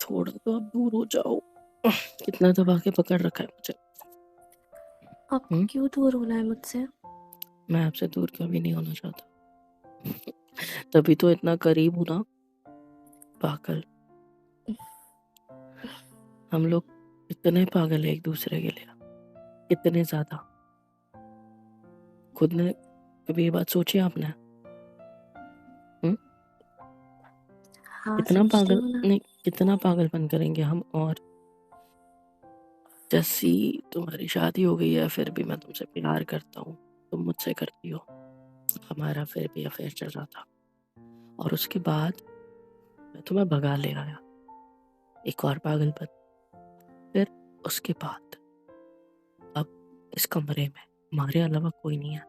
थोड़ा तो अब दूर हो जाओ। कितना दबा के पकड़ रखा है मुझे। आपको क्यों दूर होना है मुझसे? मैं आपसे दूर कभी नहीं होना चाहता। तभी तो इतना करीब हूँ ना, पागल। हम लोग इतने पागल है एक दूसरे के लिए, इतने ज्यादा। खुद ने कभी ये बात सोची आपने? हाँ, इतना सोचती पागल हूँ ना। नहीं, कितना पागलपन करेंगे हम। और जैसी तुम्हारी शादी हो गई है फिर भी मैं तुमसे प्यार करता हूँ, तुम मुझसे करती हो। हमारा फिर भी अफेयर चल रहा था और उसके बाद मैं तुम्हें भगा ले आया। एक और पागलपन। फिर उसके बाद अब इस कमरे में हमारे अलावा कोई नहीं है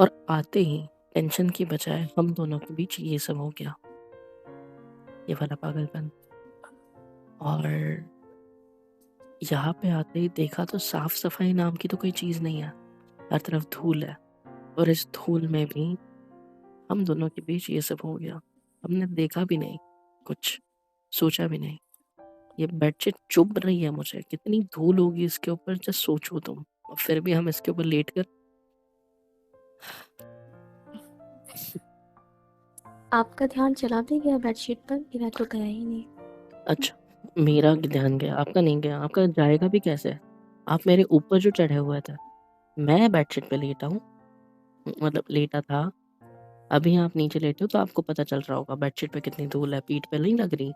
और आते ही टेंशन की बजाय हम दोनों के बीच ये सब हो गया, ये वाला पागलपन। और यहाँ पे आते ही देखा तो साफ सफाई नाम की तो कोई चीज नहीं है, हर तरफ धूल है। और इस धूल में भी हम दोनों के बीच ये सब हो गया। हमने देखा भी नहीं कुछ, सोचा भी नहीं। ये बेडशीट चुभ रही है मुझे, कितनी धूल होगी इसके ऊपर, जस्ट सोचो तुम। और फिर भी हम इसके ऊपर लेट कर। आपका ध्यान चला भी गया बेडशीट पर? मेरा तो गया ही नहीं। अच्छा, मेरा ध्यान गया, आपका नहीं गया। आपका जाएगा भी कैसे? आप मेरे ऊपर जो चढ़े हुए थे, मैं बेडशीट पे लेटा हूँ, मतलब लेटा था। अभी आप नीचे लेटे हो तो आपको पता चल रहा होगा बेडशीट पे कितनी धूल है। पीठ पे नहीं लग रही?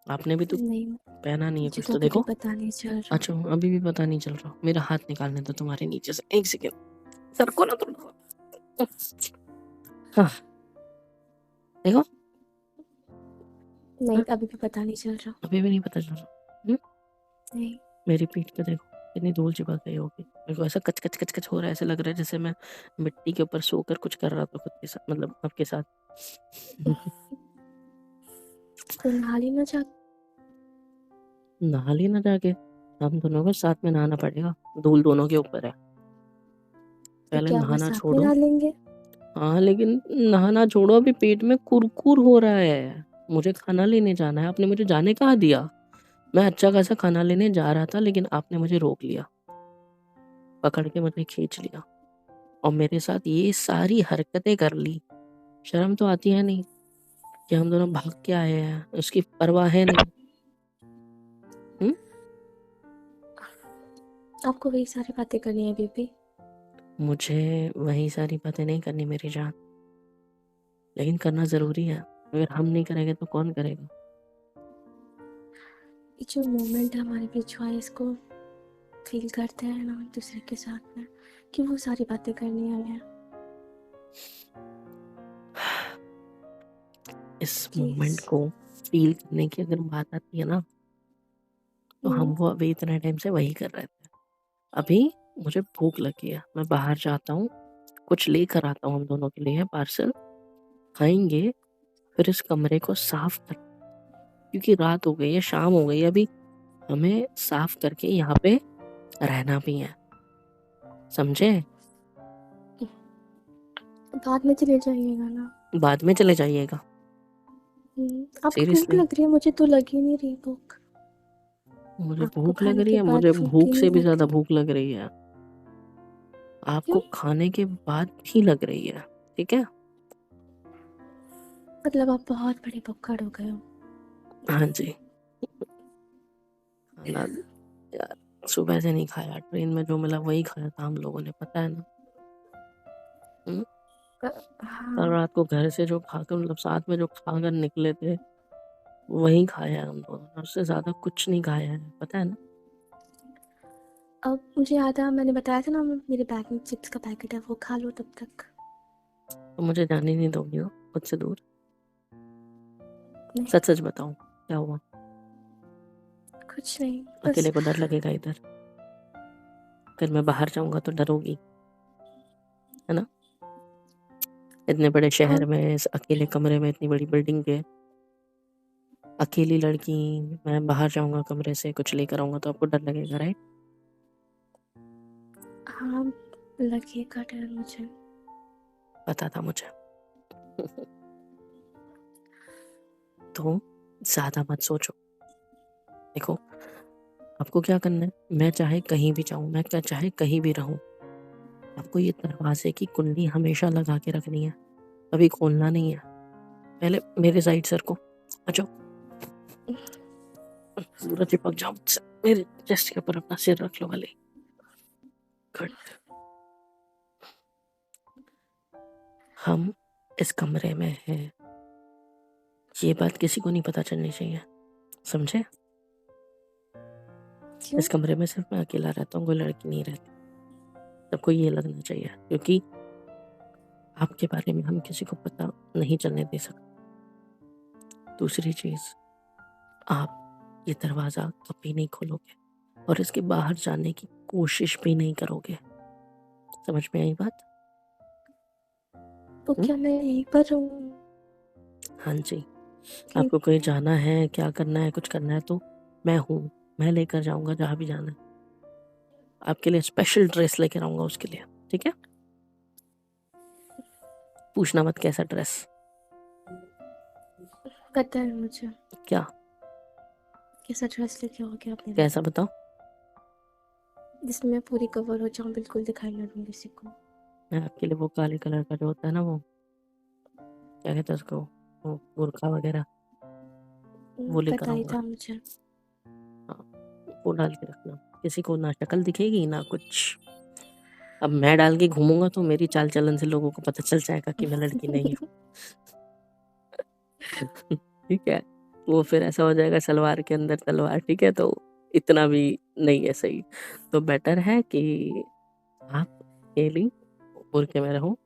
आपने भी तो नहीं, पहना नहीं है मुझे कुछ, तो तो अभी भी देखो। पता नहीं चल रहा। अच्छा, अभी भी पता नहीं चल रहा। मेरा हाथ निकालने दो तुम्हारे नीचे से, एक सेकेंड। सर को ना तुम। हाँ, देखो। नहीं, हाँ, अभी भी पता नहीं चल रहा। अभी भी नहीं पता चल रहा। नहीं। मेरी पीठ पे देखो कितनी धूल चिपक गई होगी। मेरे को ऐसा कच कच कच कच हो रहा है, ऐसे लग रहा है जैसे मैं मिट्टी के ऊपर सोकर कुछ कर रहा था खुद के साथ, मतलब आपके साथ। तो नहा लेना चाह। नहा लेना जाके? हम दोनों को साथ में नहाना पड़ेगा, धूल दोनों के ऊपर है। तो पहले क्या हुआ, नहाना साथ में छोड़ो। नहा लेंगे? हाँ, लेकिन नहाना छोड़ो, अभी पेट में कुरकुर हो रहा है। मुझे खाना लेने जाना है, आपने मुझे जाने कहाँ दिया? मैं अच्छा खासा खाना लेने जा रहा था लेकिन आपने मुझे रोक लिया, पकड़ के मुझे खींच लिया और मेरे साथ ये सारी हरकतें कर ली। शर्म तो आती है नहीं कि हम दोनों भाग के आए हैं, उसकी परवाह है नहीं। आपको वही सारी बातें करनी है बेबी? मुझे वही सारी बातें नहीं करनी मेरी जान, लेकिन करना जरूरी है। अगर हम नहीं करेंगे तो कौन करेगा? ये जो मोमेंट है हमारे बीच हुआ है, इसको फील करते हैं ना एक दूसरे के साथ में, कि वो सारी बातें करनी है। इस मोमेंट प्लीज। को फील करने की अगर बात आती है ना, तो हम वो अभी इतने टाइम से वही कर रहे थे। अभी मुझे भूख लगी है, मैं बाहर जाता हूँ, कुछ लेकर आता हूँ हम दोनों के लिए पार्सल, खाएंगे। फिर इस कमरे को साफ कर, क्योंकि रात हो गई है, शाम हो गई है, अभी हमें साफ करके यहाँ पे रहना भी है, समझे? बाद में चले जाइएगा ना। बाद में चले जाइएगा? आपको भूख सीरियसली? लग रही है, मुझे तो लगी नहीं रही भूख। मुझे आपको भूख लग खाने रही के है, बाद मुझे भूख ही भूख नहीं से भी लग ज्यादा रही? भूख लग रही है। आपको क्यों? खाने के बाद भी लग रही है, ठीक है? मतलब आप बहुत बड़े भुक्कड़ हो गए हो। हाँ जी। खाना यार, सुबह से नहीं खाया, ट्रेन में जो मिला वही खाया था हम लोगों ने, पता है ना। हम्म? कल हाँ। रात को घर से जो खाकर, मतलब साथ में जो खाकर निकले थे, वही खाया है हम लोगों ने, उससे ज्यादा कुछ नहीं खाया है, पता है ना। अब मुझे याद है, मैंने बताया था ना, मेरे बैग में चिप्स का पैकेट है, वो खा लो तब तक। तो मुझे जाने नहीं दोगी ना खुद से दूर? नहीं, सच सच बताओ, क्या हुआ? कुछ नहीं, बस। अकेले को डर लगेगा इधर? अगर मैं बाहर जाऊंगा तो डरोगी, है ना? इतने बड़े शहर अब में, इस अकेले कमरे में, इतनी बड़ी बिल्डिंग के, अकेली लड़की, मैं बाहर जाऊंगा कमरे से कुछ लेकर आऊंगा तो आपको डर लगेगा, राइट? हाँ, लगेगा डर मुझे। पता था मुझे। तो ज़्यादा मत सोचो। देखो, आपको क्या करना है, मैं चाहे कहीं भी जाऊँ, मैं चाहे कहीं भी रहूँ, आपको ये दरवाज़े की कुंडी हमेशा लगा के रखनी है, कभी खोलना नहीं है। पहले मेरे साइड सरको, आ जाओ। पूरा चिपक जाओ मुझसे, मेरे चेस्ट के ऊपर अपना सिर रख लो वाले। गुड। हम इस कमरे में हैं, ये बात किसी को नहीं पता चलनी चाहिए, समझे? क्यों? इस कमरे में सिर्फ मैं अकेला रहता हूँ, कोई लड़की नहीं रहती। सबको ये लगना चाहिए, क्योंकि आपके बारे में हम किसी को पता नहीं चलने दे सकते। दूसरी चीज, आप ये दरवाजा कभी नहीं खोलोगे और इसके बाहर जाने की कोशिश भी नहीं करोगे। समझ में आई बात? तो क्या मैं यहीं पर रहूँ? हाँ जी। आपको कहीं जाना है, क्या करना है, कुछ करना है तो मैं हूँ, मैं लेकर जाऊंगा जहाँ भी जाना है। आपके लिए स्पेशल ड्रेस लेकर आऊंगा उसके लिए, ठीक है? पूछना मत कैसा ड्रेस। पता है मुझे क्या? कैसा ड्रेस लेके आओगे अपने लिए, कैसा बताओ? जिसमें मैं पूरी कवर हो जाऊँ, बिल्कुल दिखाई ना दूँ किसी को। मैं आपके लिए वो काले कलर का जो होता है ना, वो क्या कहते हैं उसको, वो बुर्का वगैरह, वो लेकर पता ही आऊंगा। था मुझे। हाँ, वो डाल के रखना, किसी को ना शक्ल दिखेगी ना कुछ। अब मैं डाल के घूमूंगा तो मेरी चाल चलन से लोगों को पता चल जाएगा कि मैं लड़की नहीं हूँ। ठीक है, वो फिर ऐसा हो जाएगा सलवार के अंदर तलवार, ठीक है? तो इतना भी नहीं है सही। तो बेटर है कि आप अकेली बुर्के में रहो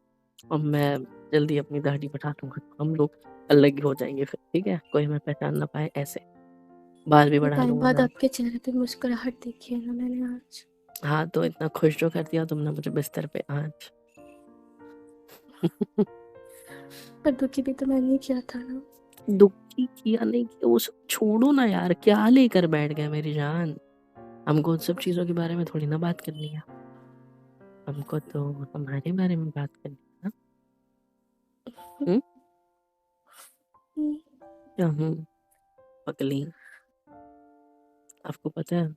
और मैं जल्दी अपनी दाढ़ी बढ़ा लूंगा, हम लोग अलग ही हो जाएंगे फिर, ठीक है? कोई हमें पहचान ना पाए ऐसे। बाल भी बढ़ा टाइम लूंगा बाद मैं। आपके चेहरे पे मुस्कुराहट देखी है ना मैंने आज। हाँ, तो इतना खुश जो कर दिया तुमने मुझे बिस्तर पे आज। पर दुखी भी तो मैंने ही किया था ना। दुखी किया नहीं किया वो सब छोड़ो ना यार, क्या लेकर बैठ गए मेरी जान। हमको उन सब चीजों के बारे में थोड़ी ना बात करनी है, हमको तो हमारे बारे में बात करनी है ना। हम्म? क्या पगली, आपको पता है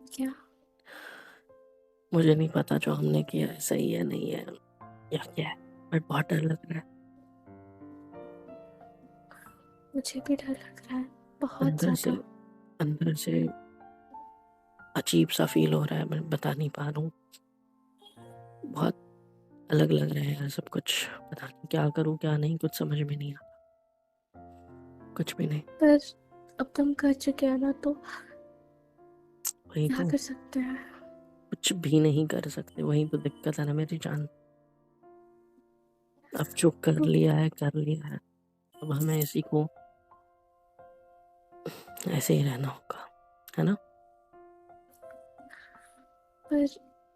क्या? मुझे नहीं पता जो हमने किया है सही है नहीं है या क्या है, बट बहुत डर लग रहा है। मुझे भी डर लग रहा है, बहुत अंदर से, ज्यादा। अंदर से अजीब सा फील हो रहा है, मैं बता नहीं पा रहा हूँ। बहुत अलग लग रहा है यार सब कुछ, पता नहीं क्या करूँ क्या नहीं, कुछ समझ में नहीं आता, कुछ भी नहीं। पर अब तुम कर चुके हैं ना, तो वही क्या तो, कर सकते हैं। कुछ भी नहीं कर सकते, वही तो दिक्कत है ना मेरी जान। अब जो कर तो लिया है कर लिया है, अब हमें इसी को ऐसे ही रहना होगा, है ना? पर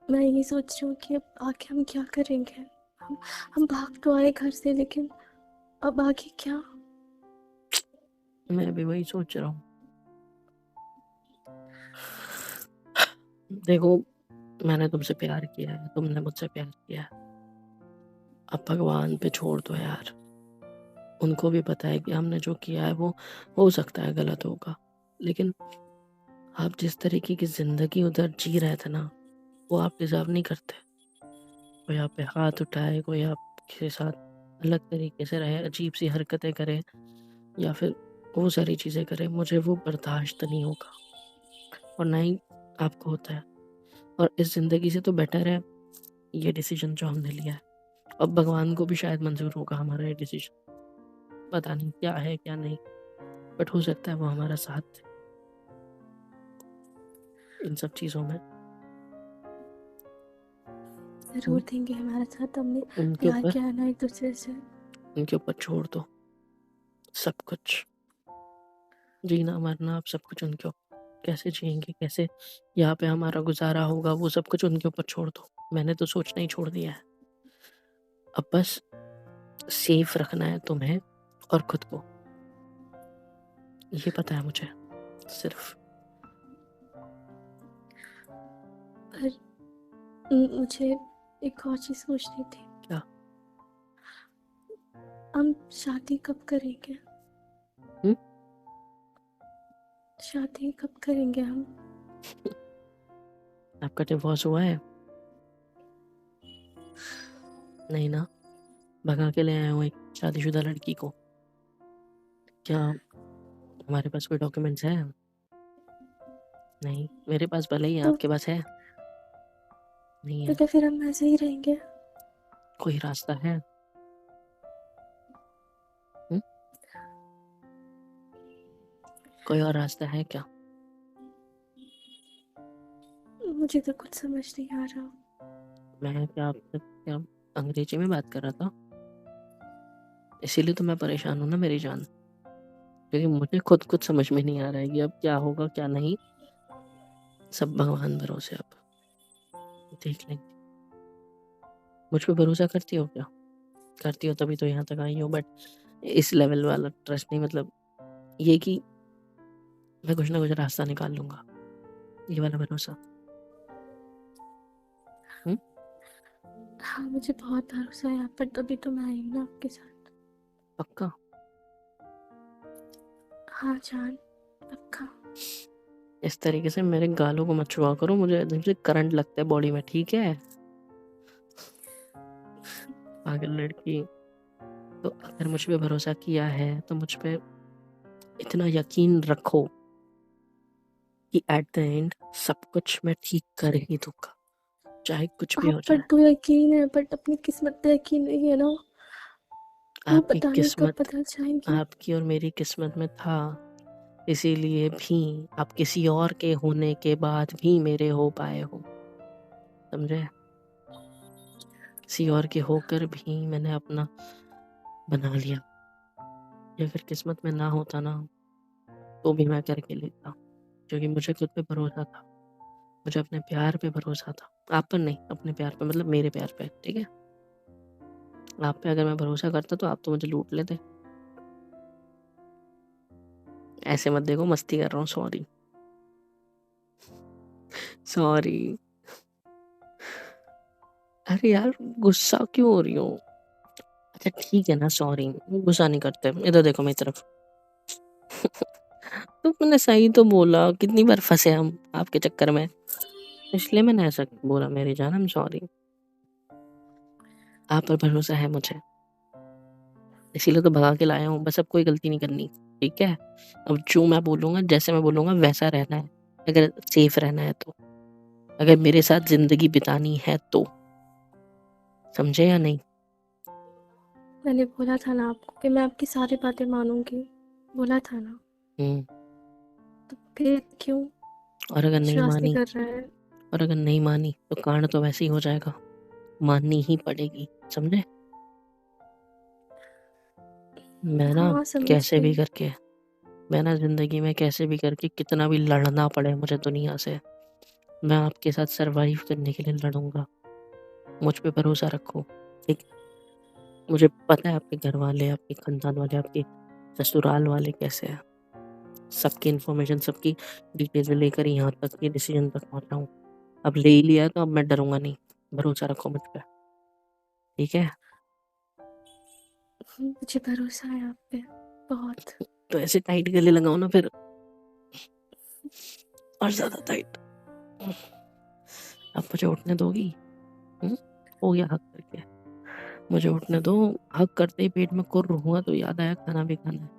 मैं ये सोच रही हूँ कि अब आगे हम क्या करेंगे। हम हम भाग तो आए घर से, लेकिन अब आगे क्या। मैं भी वही सोच रहा हूँ। देखो, मैंने तुमसे प्यार किया है, तुमने मुझसे प्यार किया है, अब भगवान पे छोड़ दो यार। उनको भी पता है कि हमने जो किया है वो हो सकता है गलत होगा, लेकिन आप जिस तरीके की जिंदगी उधर जी रहे थे ना, वो आप डिजर्व नहीं करते। कोई आप पे हाथ उठाए, कोई आपके साथ अलग तरीके से रहे, अजीब सी हरकतें करे या फिर वो सारी चीजें करे, मुझे वो बर्दाश्त नहीं होगा और ना ही आपको होता है। और इस जिंदगी से तो बेटर है ये डिसीजन जो हमने लिया है। अब भगवान को भी शायद मंजूर होगा हमारा ये डिसीजन, पता नहीं क्या है क्या नहीं, बट हो सकता है वो हमारा साथ दे इन सब चीजों में। जरूर देंगे हमारे साथ, हमने उनके प्यार ऊपर, किया है ना एक दूसरे से। उनके ऊपर छोड़ दो सब कुछ, जीना मरना, आप सब कुछ उनके ऊपर। कैसे जिएंगे, कैसे यहाँ पे हमारा गुजारा होगा, वो सब कुछ उनके ऊपर छोड़ दो। मैंने तो सोचना ही छोड़ दिया है। अब बस सेफ रखना है तुम्हें और खुद को, ये पता है मुझे सिर्फ। पर मुझे एक और चीज पूछनी थी। क्या? हम शादी कब करेंगे? शादी कब करेंगे हम? आपका डिवोर्स हुआ है? नहीं ना? भगा के ले आया हूँ एक शादीशुदा लड़की को। क्या हमारे पास कोई डॉक्यूमेंट्स है? नहीं, मेरे पास भले ही है, तो आपके पास है? नहीं है। क्या फिर हम ऐसे ही रहेंगे? कोई रास्ता है? हुँ? कोई और रास्ता है क्या? मुझे तो कुछ समझ नहीं आ रहा। मैं क्या आपसे क्या अंग्रेजी में बात कर रहा था? इसीलिए तो मैं परेशान हूँ ना मेरी जान, क्योंकि मुझे खुद कुछ समझ में नहीं आ रहा है कि अब क्या होगा क्या नहीं। सब भगवान भरोसे अब, देख लेंगे। मुझ पे भरोसा करती हो क्या? करती हो तभी तो यहाँ तक आई हो, बट इस लेवल वाला ट्रस्ट नहीं, मतलब ये कि मैं कुछ ना कुछ रास्ता निकाल लूँगा, ये वाला भरोसा। हुँ? हाँ, मुझे बहुत भरोसा है आप पर, तभी तो मैं आई हूँ ना आपके साथ। पक्का? हाँ जान, पक्का। इस तरीके से मेरे गालों को मत छुआ करो, मुझे एकदम से करंट लगता है बॉडी में, ठीक है? पागल लड़की। तो अगर मुझ पे भरोसा किया है तो मुझ पे इतना यकीन रखो कि एट द एंड सब कुछ मैं ठीक कर ही दूँगा, चाहे कुछ भी आप हो पर जाए। तो यकीन है, बट अपनी किस्मत पे यकीन नहीं है ना। वो आपकी पता नहीं कब किस्मत बदल जाएगी। आपकी और मेरी किस्मत में था, इसीलिए भी आप किसी और के होने के बाद भी मेरे हो पाए हो, समझे? किसी और के होकर भी मैंने अपना बना लिया। ये अगर किस्मत में ना होता ना, तो भी मैं करके लेता, क्योंकि मुझे खुद पे भरोसा था, मुझे अपने प्यार पे भरोसा था। आप पर नहीं, अपने प्यार पे, मतलब मेरे प्यार पे, ठीक है? आप पे अगर मैं भरोसा करता तो आप तो मुझे लूट लेते। ऐसे मत देखो, मस्ती कर रहा हूँ, सॉरी। सॉरी। अरे यार, गुस्सा क्यों हो रही हो? अच्छा ठीक है ना, सॉरी, गुस्सा नहीं करते। इधर देखो मेरी तरफ। तो मैंने सही तो बोला, कितनी बार फँसे हम आपके चक्कर में, इसलिए मैंने ऐसा बोला मेरी जान, आई एम सॉरी। आप पर भरोसा है मुझे, इसीलिए तो भगा के लाया हूँ, बस अब कोई गलती नहीं करनी, ठीक है? अब जो मैं बोलूँगा, जैसे मैं बोलूँगा वैसा रहना है, अगर सेफ रहना है तो, अगर मेरे साथ ज़िंदगी बितानी है तो, समझे या नहीं? मैंने बोला था ना आपको कि मैं आपकी सारी बातें मानूंगी, बोला था ना। हुँ, तो फिर क्यों और अगर नहीं शरारती मानी कर रहा है? और अगर नहीं मानी तो कांड तो वैसे ही हो जाएगा, माननी ही पड़ेगी, समझे? मैं ना हाँ समझ कैसे भी गई। करके मैं ना ज़िंदगी में कैसे भी करके कितना भी लड़ना पड़े मुझे दुनिया से, मैं आपके साथ सर्वाइव करने के लिए लड़ूँगा। मुझ पे भरोसा रखो, ठीक? मुझे पता है आपके घरवाले, आपके खानदान वाले, आपके ससुराल वाले कैसे हैं। सबकी इन्फॉर्मेशन, सबकी डिटेल्स लेकर ही यहाँ तक ये डिसीज़न तक पहुँचा हूँ। अब ले ही लिया है तो अब मैं डरूँगा नहीं, भरोसा रखो मुझ पे, ठीक है? मुझे भरोसा है आप पे, बहुत। तो ऐसे टाइट गले लगाओ ना फिर, और ज़्यादा टाइट। अब मुझे उठने दोगी? हुँ? हो गया हग करके। मुझे उठने दो, हग करते ही पेट में कुर्र हुआ तो याद आया खाना भी खाना है।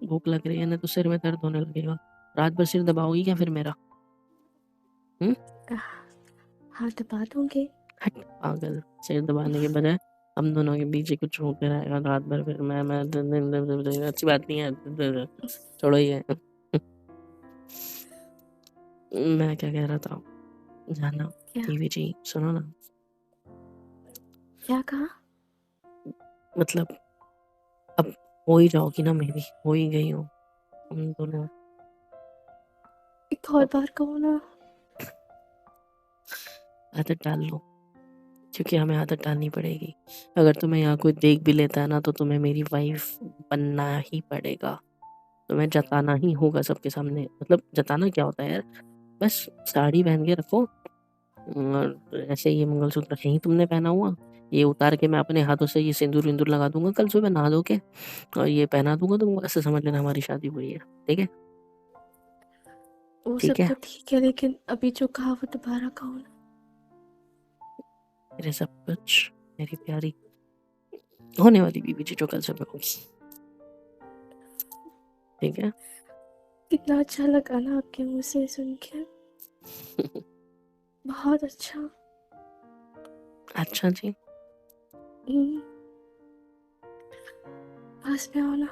भूख लग रही है ना तो सिर में दर्द होने लगेगा। रात भर सिर दबाओगी क्या फिर मेरा? हुँ? हाँ दबा दूंगी। हट पागल! सिर दबाने के बजाय हम दोनों के बीच ही कुछ होते रहेगा रात भर, फिर मैं अच्छी बात नहीं है। छोड़ो ये। मैं क्या कह रहा था, जाना क्या? टीवी जी सुनो ना, क्या कहा? मतलब अब हो ही जाओगी ना मेरी, हो ही गई हो हम दोनों। एक और तो बार कहो ना। आदत डाल लो, क्योंकि हमें आदत डालनी पड़ेगी। अगर तुम्हें यहाँ कोई देख भी लेता है ना तो तुम्हें मेरी वाइफ़ बनना ही पड़ेगा। तुम्हें जताना ही होगा सबके सामने, मतलब जताना क्या होता है यार, बस साड़ी पहन के रखो और ऐसे ये मंगलसूत्र है ही तुमने पहना हुआ, ये उतार के मैं अपने हाथों से ये सिंदूर-विंदूर लगा दूँगा कल सुबह नहा धो के और ये पहना दूँगा तुमको, ऐसे समझ लेना हमारी शादी हुई है, ठीक है? वो ठीक सब है? तो ठीक है, लेकिन अभी जो कहा वो दोबारा कहो ना। मेरे सब कुछ, मेरी प्यारी होने वाली बीवी जी जो कल से मैं होगी। ठीक है? कितना अच्छा लगा ना आपके मुंह से सुन के। बहुत अच्छा। अच्छा जी। हम्म, पास में आओ ना।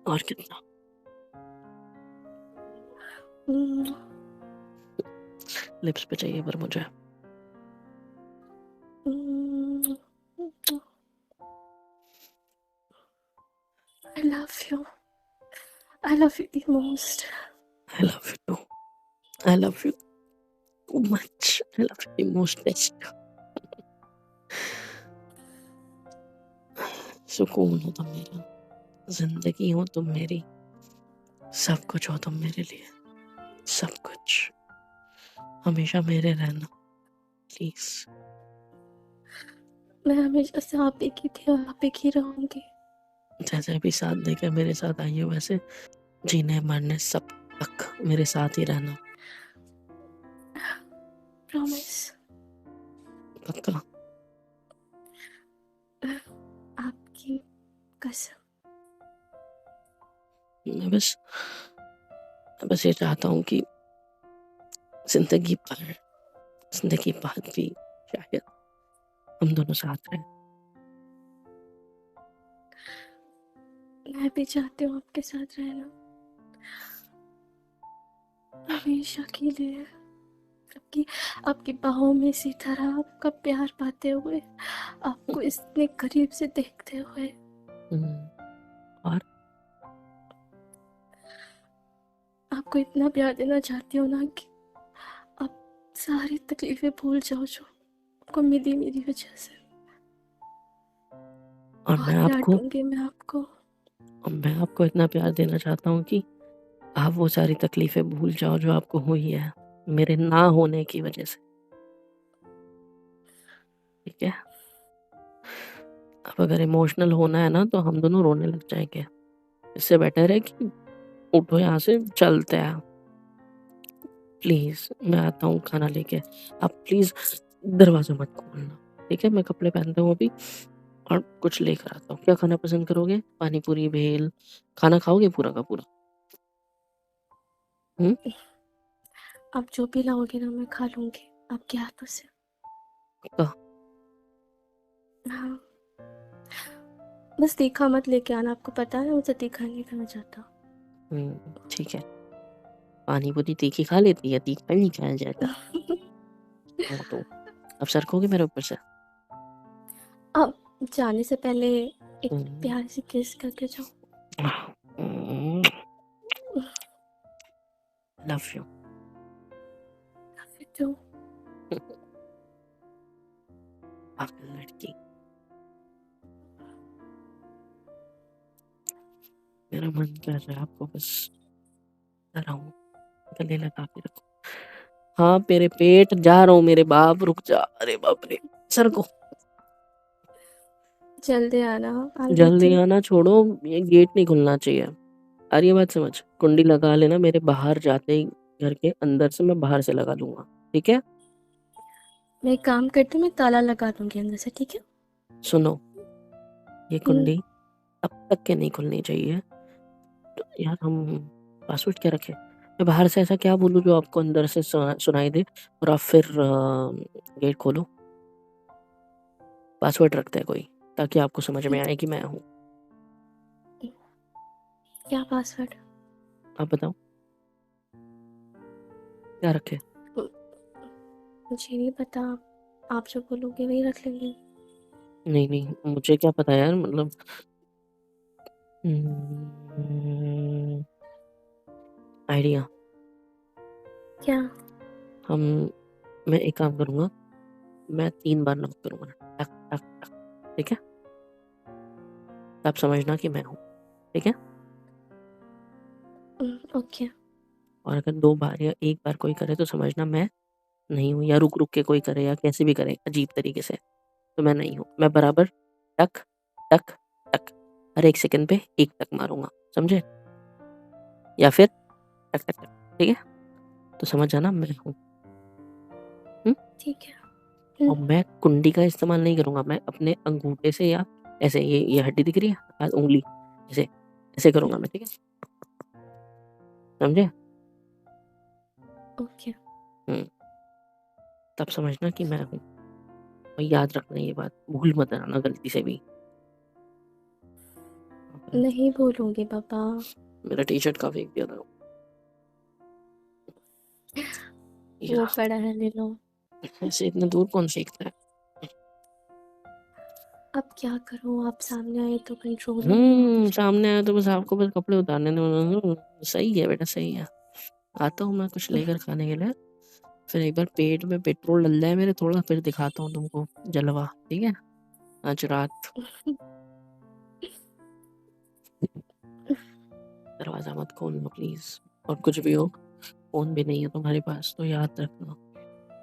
और कितना? हम्म, लिप्स पे चाहिए पर मुझे। हम्म, I love you. I love you the most. I love you too. I love you too much. I love you the most. सुकून हो तुम मेरा, जिंदगी हो तुम मेरी, सब कुछ हो तुम मेरे लिए, सब कुछ। हमेशा मेरे रहना प्लीज। मैं हमेशा से आप ही की थी और आप ही की रहूंगी। जैसे अभी साथ देकर मेरे साथ आई हो, वैसे जीने मरने सब तक मेरे साथ ही रहना। प्रॉमिस। पक्का? आपकी कसम। मैं बस ये चाहता हूँ कि जिंदगी बाद भी शायद हम दोनों साथ रहें। मैं भी चाहती हूँ आपके साथ रहना, हमेशा के लिए। आपकी आपकी बाहों में इसी तरह आपका प्यार पाते हुए, आपको इतने करीब से देखते हुए। और आपको इतना प्यार देना चाहती हूँ ना कि आप सारी तकलीफें भूल जाओ जो आपको मिली मेरी वजह से। और बहुत प्यार दूंगी मैं आपको इतना प्यार देना चाहता हूँ कि आप वो सारी तकलीफें भूल जाओ जो आपको हुई है मेरे ना होने की वजह से। ठीक है? अब अगर इमोशनल होना है ना तो हम दोनों रोने लग जाएंगे। इससे बेटर है कि उठो यहाँ से, चलते हैं। प्लीज मैं आता हूँ खाना लेके। आप प्लीज दरवाजा मत खोलना। ठीक है? मैं कपड़े पहनता हूँ अभी और कुछ लेकर आता हूँ। क्या खाना पसंद करोगे? पानी पूरी, भेल? खाना खाओगे पूरा का पूरा? आप जो भी लाओगे ना मैं खा लूंगी आपके हाथों से। पक्का? हाँ, बस तीखा मत लेके आना, आपको पता है मुझे तीखा नहीं खाना चाहता। ठीक है। पानी पूरी तीखी खा लेती है, तीखा नहीं खाया जाता। हाँ, तो अब सरकोगे मेरे ऊपर से? अब जाने से पहले एक हम्म, प्यार से किस करके जाओ। Love you. फिर तो पागल लड़की। मेरा मन कर रहा है आपको बस डराऊं, गले लगा के रखो। हाँ मेरे पेट जा रहा हूँ, मेरे बाप रुक जा। अरे बाप रे, सर को जल्दी आना। आई जल्दी वेटिंग। आना छोड़ो, ये गेट नहीं खुलना चाहिए। आ रही है बात समझ? कुंडी लगा लेना, मेरे बाहर जाते ही घर के अंदर से मैं बाहर से लगा लूंगा। ठीक है? मैं एक काम करती हूँ, मैं ताला लगा दूंगी अंदर से, ठीक है? सुनो, ये हम्म, कुंडी अब तक के नहीं खुलनी चाहिए। तो यार हम पासवर्ड क्या रखें? मैं बाहर से ऐसा क्या बोलूं जो आपको अंदर से सुनाई दे और आप फिर गेट खोलो? पासवर्ड रखते हैं कोई, ताकि आपको समझ में आए कि मैं हूँ। क्या पासवर्ड? आप बताओ क्या रखे? मुझे नहीं पता, आप जो बोलोगे वही रख लेंगे। नहीं नहीं, मुझे क्या पता यार, मतलब आइडिया। क्या? हम मैं एक काम करूंगा, मैं 3 बार नॉक करूंगा, टक टक टक। ठीक है? तब समझना कि मैं हूँ। ठीक है? ओके। और अगर 2 बार या 1 बार कोई करे तो समझना मैं नहीं हूँ, या रुक रुक के कोई करे या कैसे भी करे अजीब तरीके से, तो मैं नहीं हूँ। मैं बराबर टक टक टक हर 1 सेकंड पे 1 टक मारूंगा, समझे? या फिर टक टक टक, ठीक है? तो समझ जाना मैं हूँ। ठीक है। और मैं कुंडी का इस्तेमाल नहीं करूंगा, मैं अपने अंगूठे से या ऐसे, ये हड्डी दिख रही है, उंगली ऐसे ऐसे करूंगा मैं, ठीक है? समझे? ओके। तब समझना कि मैं हूँ। और याद रखना ये बात, भूल मत जाना गलती से भी। नहीं भूलूंगी पापा। मेरा टी शर्ट का फेंक दिया था। वो पड़ा है, ले लो। ऐसे इतने दूर कौन फेंकता है? अब क्या करूं, आप सामने आए तो कंट्रोल ही नहीं होगा। सामने आया तो बस आपको बस कपड़े उतारने दो। सही है बेटा, सही है। आता हूँ मैं कुछ लेकर खाने के लिए, फिर एक बार पेट में पेट्रोल डल जाए मेरे थोड़ा, फिर दिखाता हूँ तुमको जलवा, ठीक है? आज रात। दरवाजा मत खोलना प्लीज। और कुछ भी हो, फोन भी नहीं है तुम्हारे पास, तो याद रखना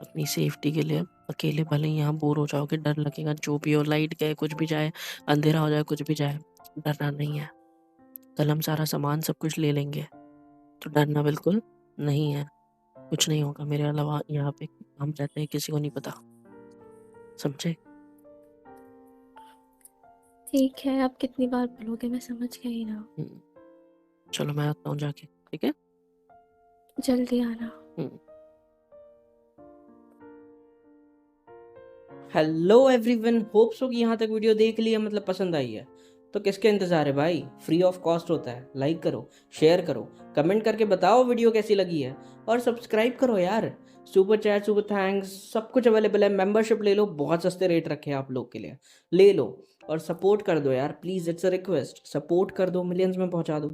अपनी सेफ्टी के लिए। अकेले भले ही यहाँ बोर हो जाओगे, डर लगेगा, जो भी हो, लाइट गए, कुछ भी जाए, अंधेरा हो जाए, कुछ भी जाए, डरना नहीं है। कल हम सारा सामान सब कुछ ले लेंगे, तो डरना बिल्कुल नहीं है। कुछ नहीं होगा मेरे अलावा, यहाँ पे हम रहते हैं, किसी को नहीं पता, समझे? ठीक है, आप कितनी बार बोलोगे, मैं समझ गई ना। चलो मैं आता हूँ जाके, ठीक है? जल्दी आना। हेलो एवरीवन, होप सो कि यहाँ तक वीडियो देख लिया, मतलब पसंद आई है। तो किसके इंतजार है भाई, फ्री ऑफ कॉस्ट होता है। लाइक करो, शेयर करो, कमेंट करके बताओ वीडियो कैसी लगी है, और सब्सक्राइब करो यार। सुपर चैट, सुपर थैंक्स, सब कुछ अवेलेबल है। मेंबरशिप ले लो, बहुत सस्ते रेट रखे हैं आप लोग के लिए, ले लो और सपोर्ट कर दो यार please, it's a request, support कर दो, मिलियंस में पहुंचा दो।